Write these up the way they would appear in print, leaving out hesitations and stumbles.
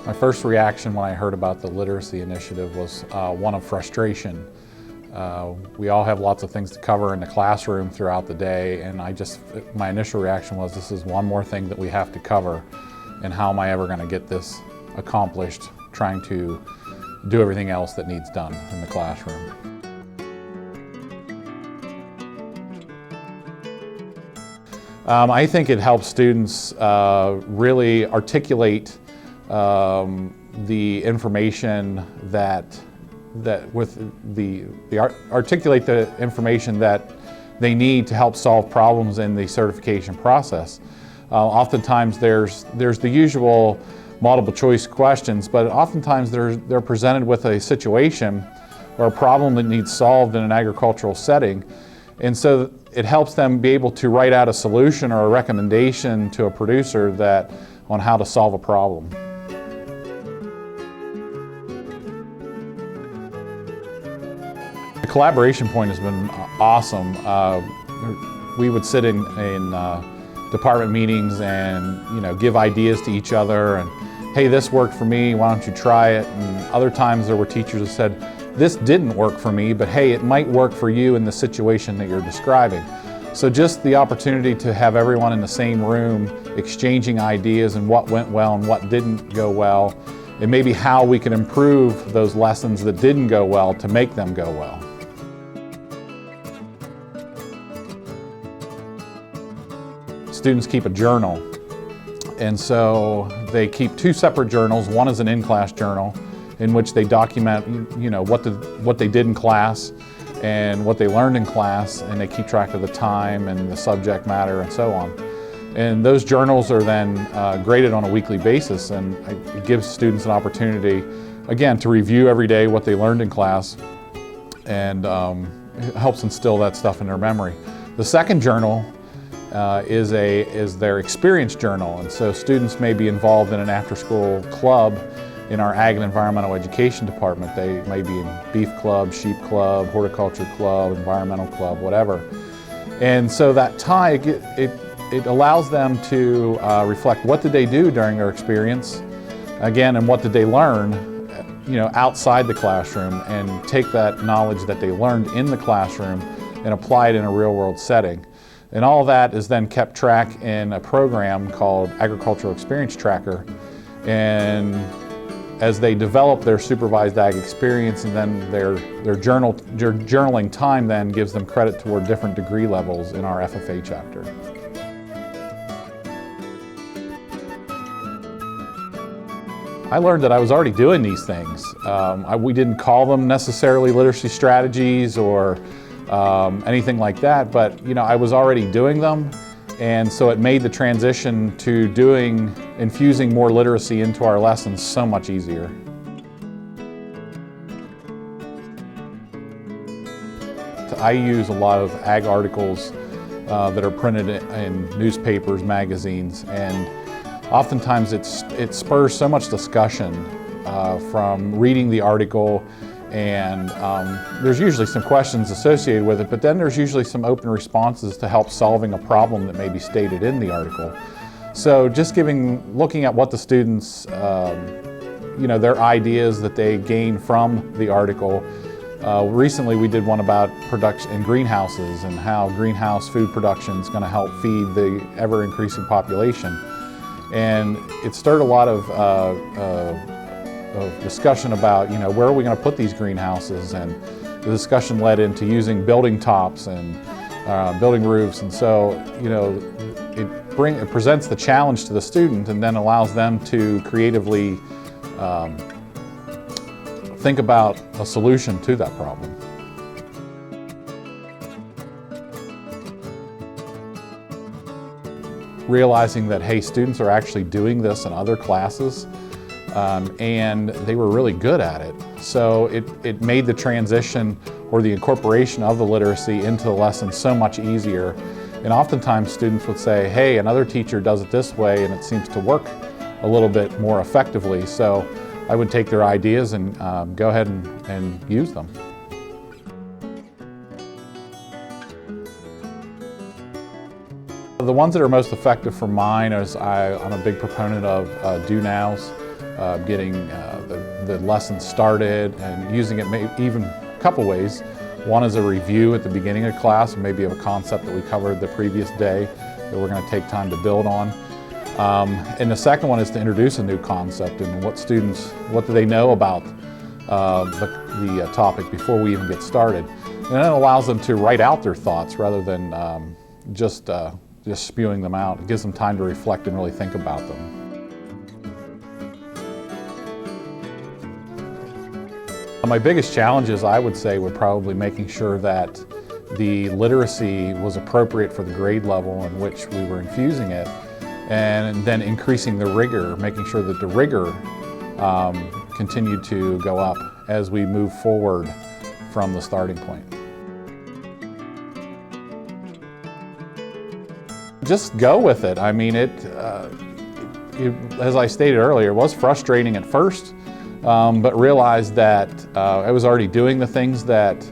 My first reaction when I heard about the literacy initiative was one of frustration. We all have lots of things to cover in the classroom throughout the day, and my initial reaction was, this is one more thing that we have to cover, and how am I ever going to get this accomplished, trying to do everything else that needs done in the classroom. I think it helps students really articulate the information articulate the information that they need to help solve problems in the certification process. Oftentimes there's the usual multiple choice questions, but oftentimes they're presented with a situation or a problem that needs solved in an agricultural setting. And so it helps them be able to write out a solution or a recommendation to a producer on how to solve a problem. The collaboration point has been awesome. We would sit in department meetings and give ideas to each other, and hey, this worked for me, why don't you try it? And other times there were teachers that said, this didn't work for me, but hey, it might work for you in the situation that you're describing. So just the opportunity to have everyone in the same room exchanging ideas and what went well and what didn't go well, and maybe how we can improve those lessons that didn't go well to make them go well. Students keep a journal, and so they keep two separate journals. One is an in-class journal in which they document what they did in class and what they learned in class, and they keep track of the time and the subject matter and so on. And those journals are then graded on a weekly basis, and it gives students an opportunity, again, to review every day what they learned in class, and it helps instill that stuff in their memory. The second journal is their experience journal, and so students may be involved in an after-school club in our Ag and Environmental Education department. They may be in beef club, sheep club, horticulture club, environmental club, whatever. And so that time, it allows them to reflect what did they do during their experience, again, and what did they learn outside the classroom, and take that knowledge that they learned in the classroom and apply it in a real-world setting. And all that is then kept track in a program called Agricultural Experience Tracker. And as they develop their supervised ag experience, and then their journaling time then gives them credit toward different degree levels in our FFA chapter. I learned that I was already doing these things. We didn't call them necessarily literacy strategies or anything like that, but I was already doing them, and so it made the transition to infusing more literacy into our lessons so much easier. I use a lot of ag articles that are printed in newspapers, magazines, and oftentimes it spurs so much discussion from reading the article. And there's usually some questions associated with it, but then there's usually some open responses to help solving a problem that may be stated in the article. So just looking at what the students, their ideas that they gain from the article. Recently we did one about production in greenhouses and how greenhouse food production is going to help feed the ever-increasing population. And it stirred a lot of discussion about where are we going to put these greenhouses, and the discussion led into using building tops and building roofs, and so it presents the challenge to the student and then allows them to creatively think about a solution to that problem. Realizing that, hey, students are actually doing this in other classes, and they were really good at it. So it made the transition or the incorporation of the literacy into the lesson so much easier. And oftentimes students would say, hey, another teacher does it this way and it seems to work a little bit more effectively. So I would take their ideas and go ahead and use them. The ones that are most effective for mine is I'm a big proponent of do-nows. getting the lesson started and using it even a couple ways. One is a review at the beginning of class, maybe of a concept that we covered the previous day that we're going to take time to build on. And the second one is to introduce a new concept and what do they know about the topic before we even get started. And then it allows them to write out their thoughts rather than just spewing them out. It gives them time to reflect and really think about them. My biggest challenges, I would say, were probably making sure that the literacy was appropriate for the grade level in which we were infusing it, and then increasing the rigor, making sure that the rigor continued to go up as we move forward from the starting point. Just go with it. I mean, as I stated earlier, it was frustrating at first, but realized that I was already doing the things that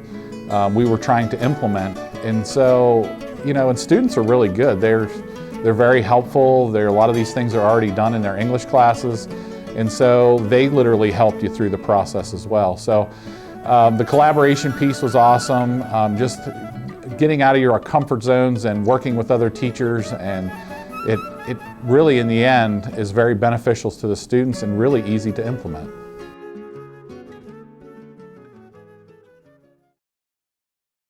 we were trying to implement. And so, and students are really good. They're very helpful. A lot of these things are already done in their English classes. And so they literally helped you through the process as well. So the collaboration piece was awesome. Just getting out of your comfort zones and working with other teachers, and it really in the end is very beneficial to the students and really easy to implement.